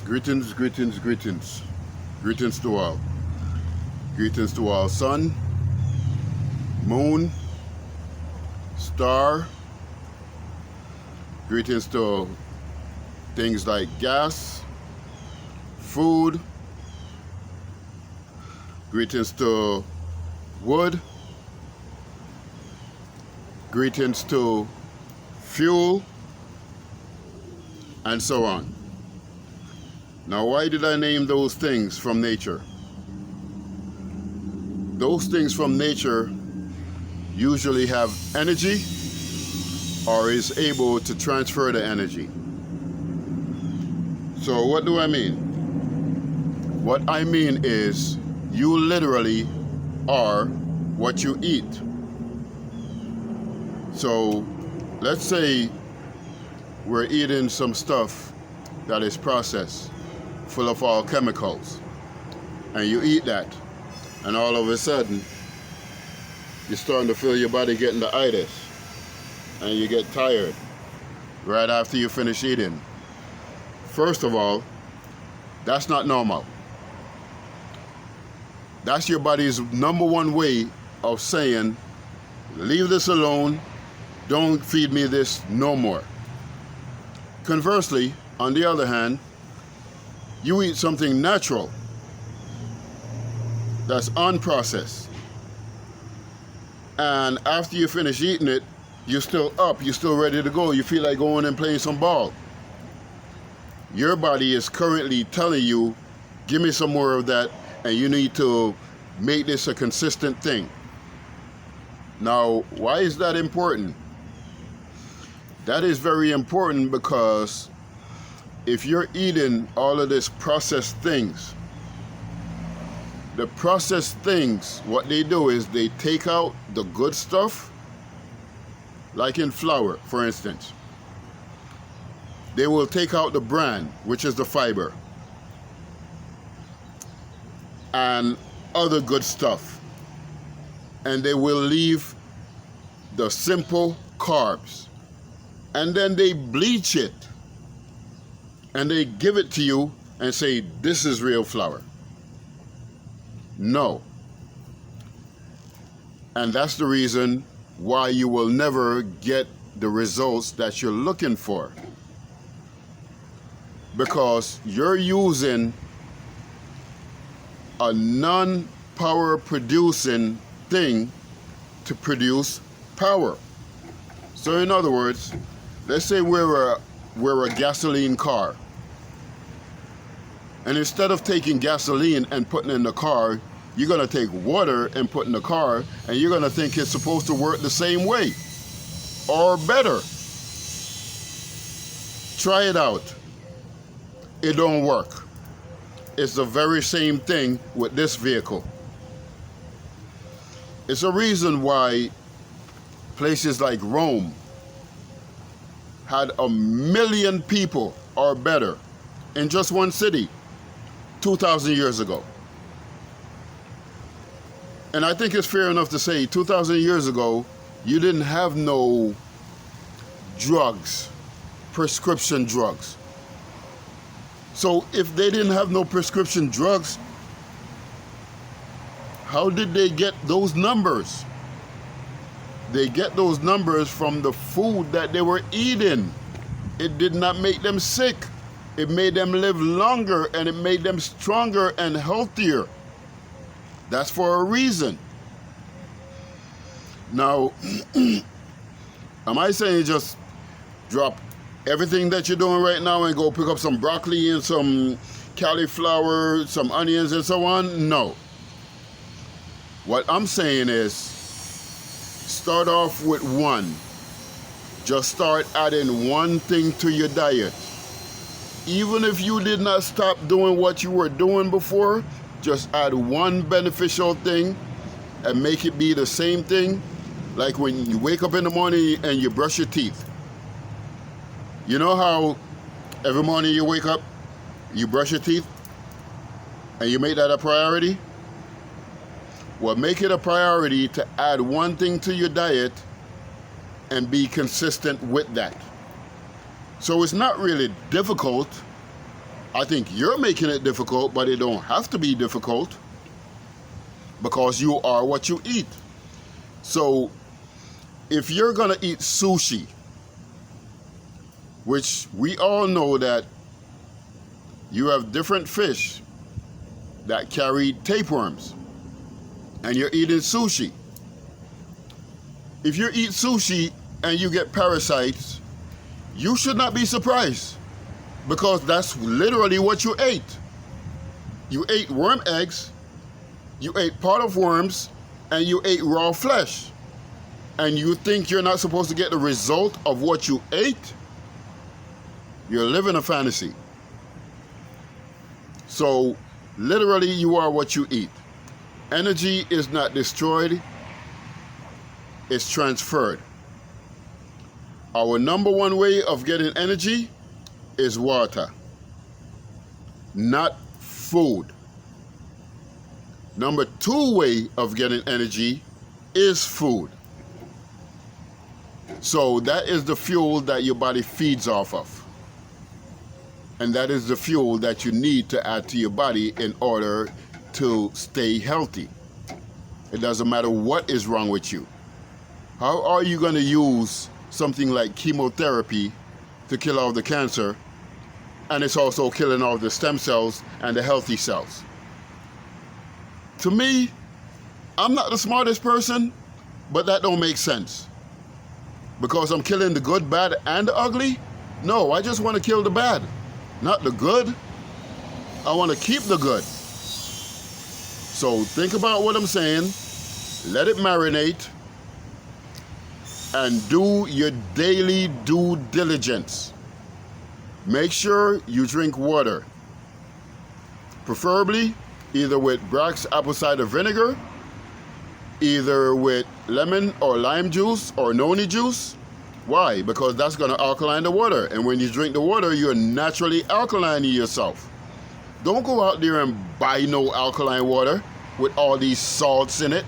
Greetings, greetings, greetings. Greetings to all. Greetings to all. Sun, moon, star. Greetings to things like gas, food. Greetings to wood. Greetings to fuel, and so on. Now, why did I name those things from nature? Those things from nature usually have energy or is able to transfer the energy. So what do I mean? What I mean is you literally are what you eat. So let's say we're eating some stuff that is processed, full of all chemicals, and you eat that, and all of a sudden you're starting to feel your body getting the itis, and you get tired right after you finish eating. First of all, that's not normal. That's your body's number one way of saying, leave this alone, don't feed me this no more. Conversely, on the other hand, you eat something natural that's unprocessed, and after you finish eating it, you're still up, you're still ready to go, you feel like going and playing some ball. Your body is currently telling you, give me some more of that, and you need to make this a consistent thing. Now, why is that important? That is very important because if you're eating all of these processed things, the processed things, what they do is they take out the good stuff, like in flour, for instance. They will take out the bran, which is the fiber, and other good stuff, and they will leave the simple carbs, and then they bleach it, and they give it to you and say, this is real flour. No. And that's the reason why you will never get the results that you're looking for. Because you're using a non-power producing thing to produce power. So in other words, let's say we're a gasoline car. And instead of taking gasoline and putting it in the car, you're gonna take water and put in the car, and you're gonna think it's supposed to work the same way or better. Try it out. It don't work. It's the very same thing with this vehicle. It's a reason why places like Rome had 1 million people or better in just one city 2,000 years ago. And I think it's fair enough to say 2,000 years ago, you didn't have no drugs, prescription drugs. So if they didn't have no prescription drugs, how did they get those numbers? They get those numbers from the food that they were eating. It did not make them sick. It made them live longer, and it made them stronger and healthier. That's for a reason. Now, am I saying just drop everything that you're doing right now and go pick up some broccoli and some cauliflower, some onions and so on? No. What I'm saying is, start off with one. Just start adding one thing to your diet. Even if you did not stop doing what you were doing before, just add one beneficial thing and make it be the same thing. Like when you wake up in the morning and you brush your teeth. You know how every morning you wake up, you brush your teeth, and you make that a priority? Well, make it a priority to add one thing to your diet and be consistent with that. So it's not really difficult. I think you're making it difficult, but it don't have to be difficult because you are what you eat. So if you're gonna eat sushi, which we all know that you have different fish that carry tapeworms, and you're eating sushi. If you eat sushi and you get parasites, you should not be surprised, because that's literally what you ate. You ate worm eggs, you ate part of worms, and you ate raw flesh. And you think you're not supposed to get the result of what you ate? You're living a fantasy. So literally you are what you eat. Energy is not destroyed, it's transferred. Our number one way of getting energy is water, not food. Number two way of getting energy is food. So that is the fuel that your body feeds off of. And that is the fuel that you need to add to your body in order to stay healthy. It doesn't matter what is wrong with you. How are you going to use something like chemotherapy to kill off the cancer, and it's also killing off the stem cells and the healthy cells? To me, I'm not the smartest person, but that don't make sense. Because I'm killing the good, bad, and the ugly? No, I just want to kill the bad, not the good. I want to keep the good. So think about what I'm saying, let it marinate, and do your daily due diligence. Make sure you drink water, preferably either with Bragg's apple cider vinegar, either with lemon or lime juice or noni juice. Why? Because that's going to alkaline the water, and when you drink the water, you're naturally alkalining yourself. Don't go out there and buy no alkaline water with all these salts in it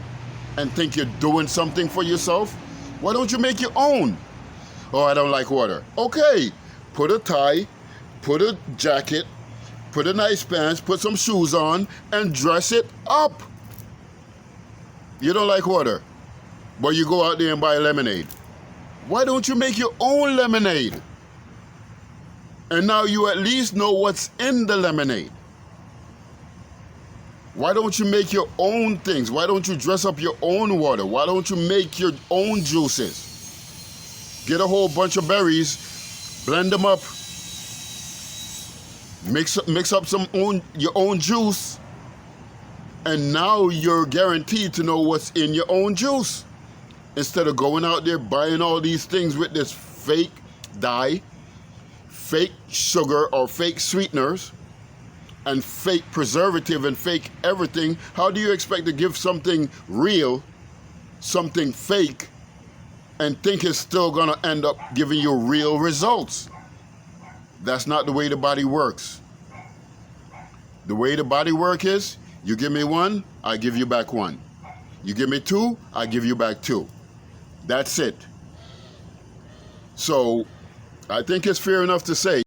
and think you're doing something for yourself. Why don't you make your own? Oh, I don't like water. Okay, put a tie, put a jacket, put a nice pants, put some shoes on, and dress it up. You don't like water, but you go out there and buy lemonade. Why don't you make your own lemonade? And now you at least know what's in the lemonade. Why don't you make your own things? Why don't you dress up your own water? Why don't you make your own juices? Get a whole bunch of berries, blend them up, mix up your own juice, and now you're guaranteed to know what's in your own juice. Instead of going out there buying all these things with this fake dye, fake sugar or fake sweeteners, and fake preservative and fake everything, how do you expect to give something real, something fake, and think it's still gonna end up giving you real results? That's not the way the body works. The way the body works is, you give me one, I give you back one. You give me two, I give you back two. That's it. So I think it's fair enough to say